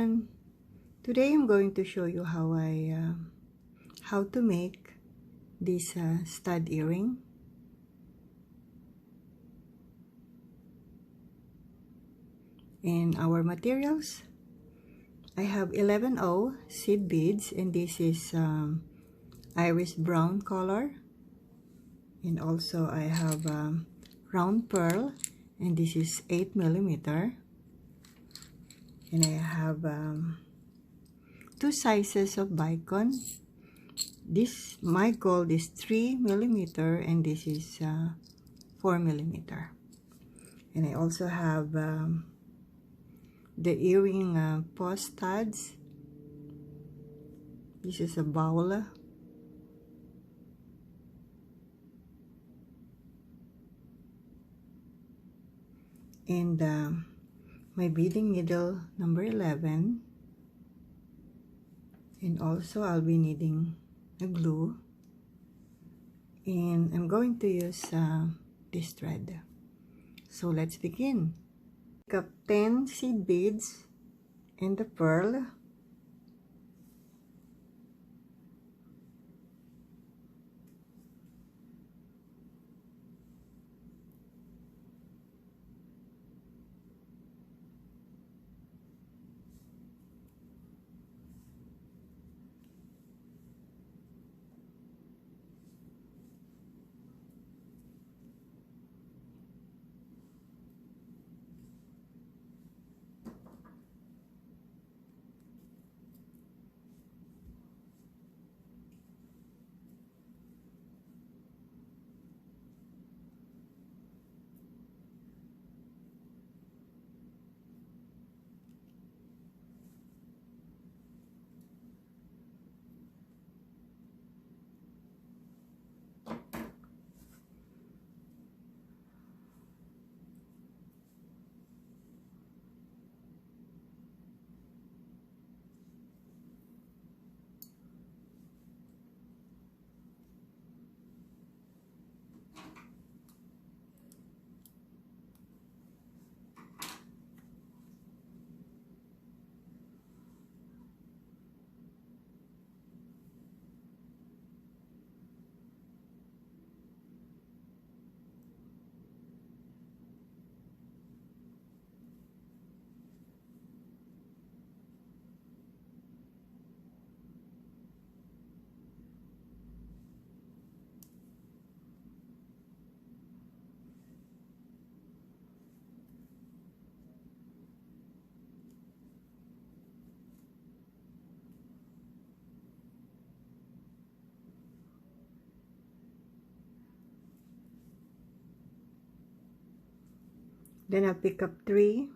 everyone. Today I'm going to show you how to make this stud earring. And our materials, I have 11O seed beads, and this is iris brown color. And also I have round pearl, and this is 8mm. And I have 2 sizes of bicone. My gold is 3mm, and this is 4mm. And I also have the earring post studs. This is a bowl. And my beading needle number 11. And also I'll be needing a glue. And I'm going to use this thread. So let's begin. Pick up 10 seed beads and the pearl. Then I'll pick up 3.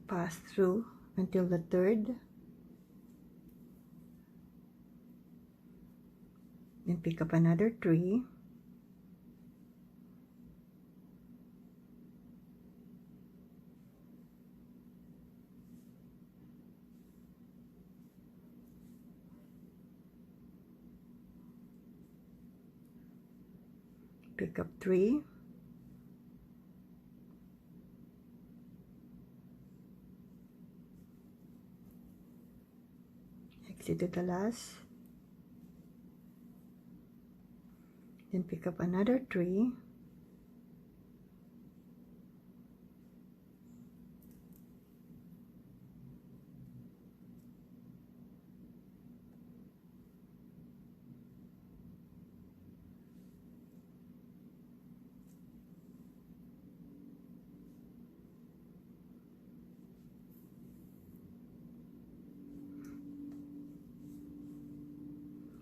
Pass through until the 3rd. Then pick up another 3. Pick up 3. Exit to the last. Then pick up another 3.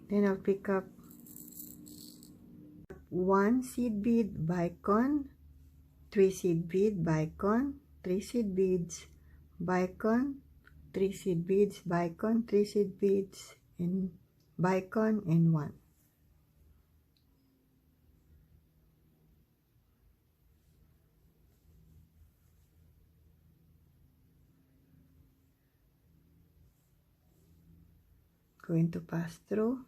Then I'll pick up 1 seed bead bicone, 3 seed bead bicone, 3 seed beads bicone, 3 seed beads bicone, 3 seed beads and bicone, and 1. Going to pass through.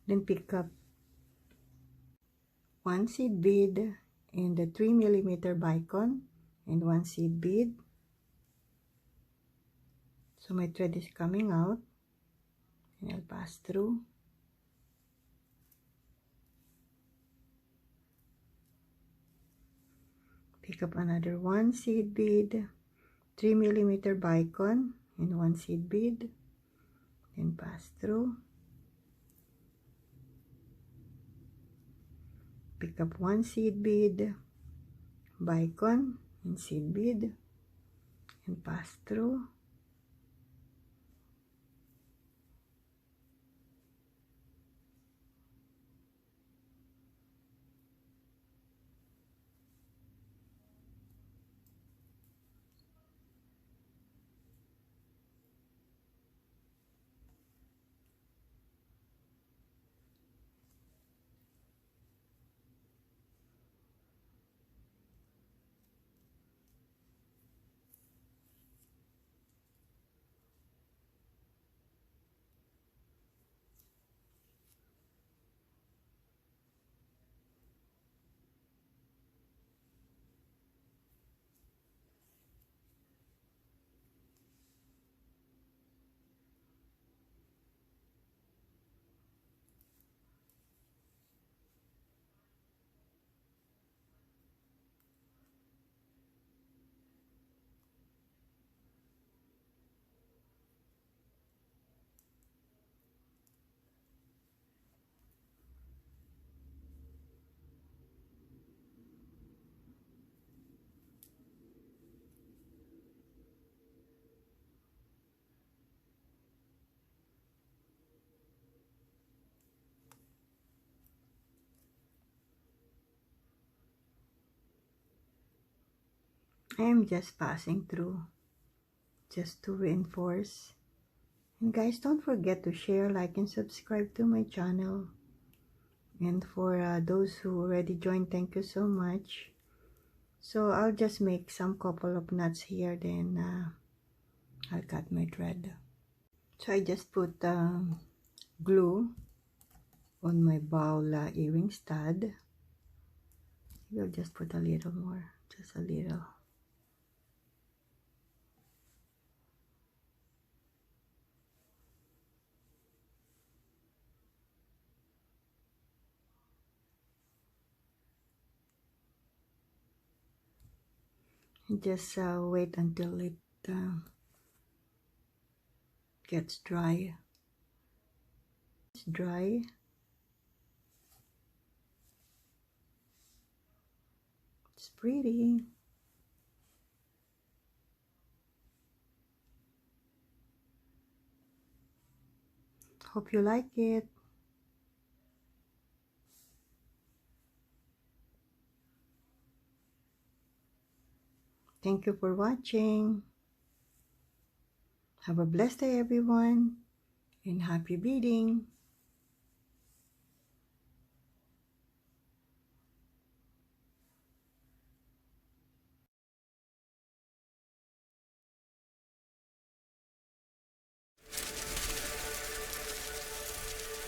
Then pick up 1 seed bead in the 3mm bicone and 1 seed bead. So my thread is coming out and I'll pass through. Pick up another 1 seed bead, 3mm bicone and 1 seed bead, then pass through. Pick up 1 seed bead, bicone and seed bead, and pass through. I am just passing through just to reinforce. And guys, don't forget to share, like, and subscribe to my channel. And for those who already joined, thank you so much. So I'll just make some couple of knots here, then I'll cut my thread. So I just put glue on my bowl earring stud. We'll just put a little more, just a little. And just wait until it gets dry. It's dry. It's pretty. Hope you like it. Thank you for watching. Have a blessed day, everyone, and happy beading.